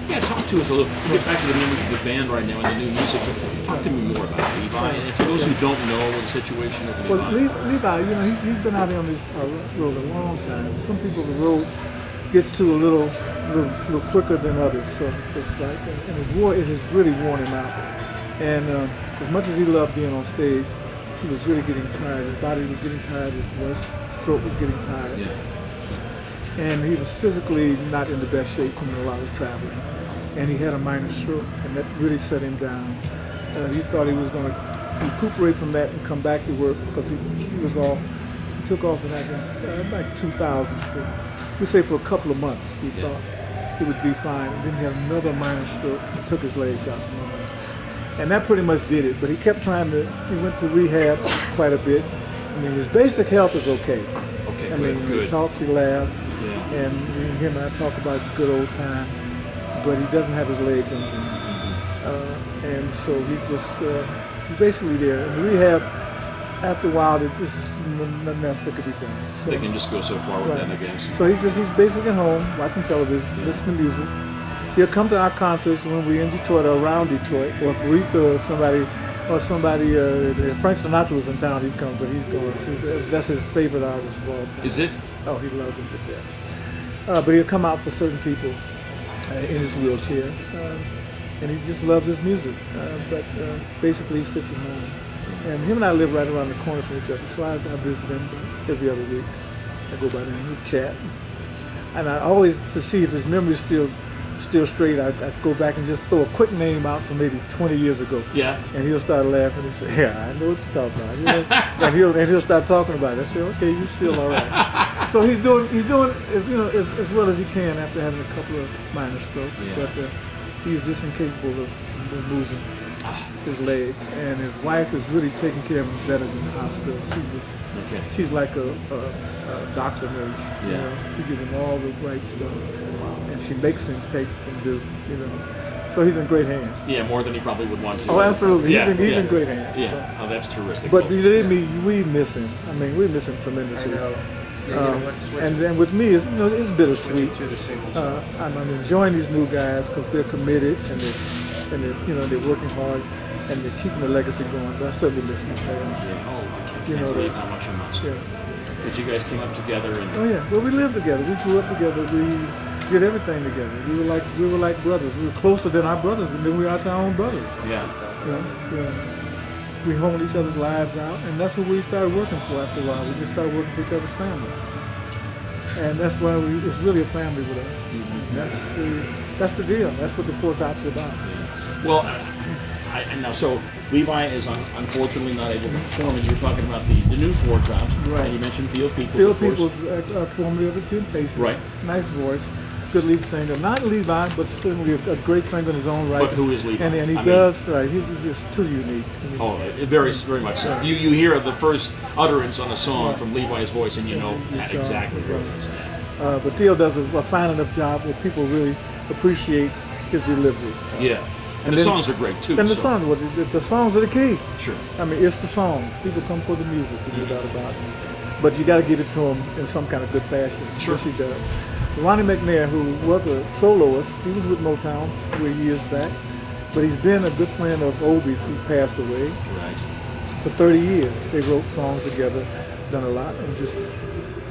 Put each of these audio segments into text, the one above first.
Yeah, talk to us a little. We'll get back to the members of the band right now and the new music. But talk to me more about Levi. And for those who don't know the situation of Levi. Well, Levi, you know, he's been out here on this road a long time. Some people, the road gets to a little quicker than others. So it's like, and it has really worn him out. And as much as he loved being on stage, he was really getting tired. His body was getting tired. His voice, his throat was getting tired. Yeah. And he was physically not in the best shape from a lot of traveling. And he had a minor stroke, and that really set him down. He thought he was going to recuperate from that and come back to work because he was off. He took off in like 2000. We say for a couple of months. We thought he would be fine. And then he had another minor stroke and took his legs out. And that pretty much did it. But he kept trying to. He went to rehab quite a bit. I mean, his basic health is okay. Okay, I mean, good. he talks, he laughs, Yeah. and him and I talk about the good old time, but he doesn't have his legs under him. And so he's basically there. In the rehab, after a while, there's nothing else that could be done. So, They can just go so far with that, I guess. so he's basically at home, watching television, listening to music. He'll come to our concerts when we're in Detroit or around Detroit, or if Aretha or somebody, Frank Sinatra was in town, he'd come, but he's gone too. That's his favorite artist of all time. Is it? Oh, he loves him to death. But he'll come out for certain people in his wheelchair, and he just loves his music. But basically, he sits at home. And him and I live right around the corner from each other, so I visit him every other week. I go by there and we chat. And I always, to see if his memory's still straight, I'd go back and just throw a quick name out from maybe 20 years ago. Yeah. And he'll start laughing and say, yeah, I know what you're talking about. You know? and he'll start talking about it. I say, okay, you're still all right. So he's doing as well as he can after having a couple of minor strokes. Yeah. But he's just incapable of moving his legs. And his wife is really taking care of him better than the hospital. She's like a doctor nurse. Yeah. You know, she gives him all the right stuff. And she makes him take and do, you know. So he's in great hands. Yeah, more than he probably would want to. Oh, absolutely. Yeah, he's in great hands. Yeah. So. Oh, that's terrific. But believe me, we miss him. I mean, we miss him tremendously. I know. And then with me, it's bittersweet. To the single song. I'm enjoying these new guys because they're committed and they're working hard and they're keeping the legacy going. But I certainly miss my parents. Yeah. Oh, I can't You know believe that. how much you must. Yeah. But you guys came up together and. Oh yeah. Well, we lived together. We grew up together. We did everything together. We were like brothers. We were closer than our brothers than we are to our own brothers. Yeah. You know, we honed each other's lives out, and that's what we started working for after a while. We just started working for each other's family, and that's why it's really a family with us. Mm-hmm. That's the deal. That's what the Four Tops is about. Well, I know. So Levi is unfortunately not able to perform, and you were talking about the new Four Tops, Right. And you mentioned Theo Peoples. Theo of course. Peoples, formerly of the Temptations. Right. Nice voice. Good lead singer. Not Levi, but certainly a great singer in his own right. But who is Levi? And he I does, right. He's just too unique. Oh, very much so. You hear the first utterance on a song from Levi's voice, and you know exactly who it is. But Theo does a fine enough job where people really appreciate his delivery. Yeah. And the songs are great too. And the songs are the key. Sure. I mean, it's the songs. People come for the music, no doubt about it. But you got to give it to them in some kind of good fashion. Sure. Yes, he does. Ronnie McNair, who was a soloist, he was with Motown a few years back, but he's been a good friend of Obie's, who passed away. Right. For 30 years. They wrote songs together, done a lot, and just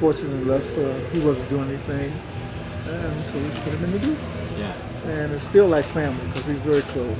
fortunately enough, he wasn't doing anything, and so we put him in the group. Yeah. And it's still like family because he's very close.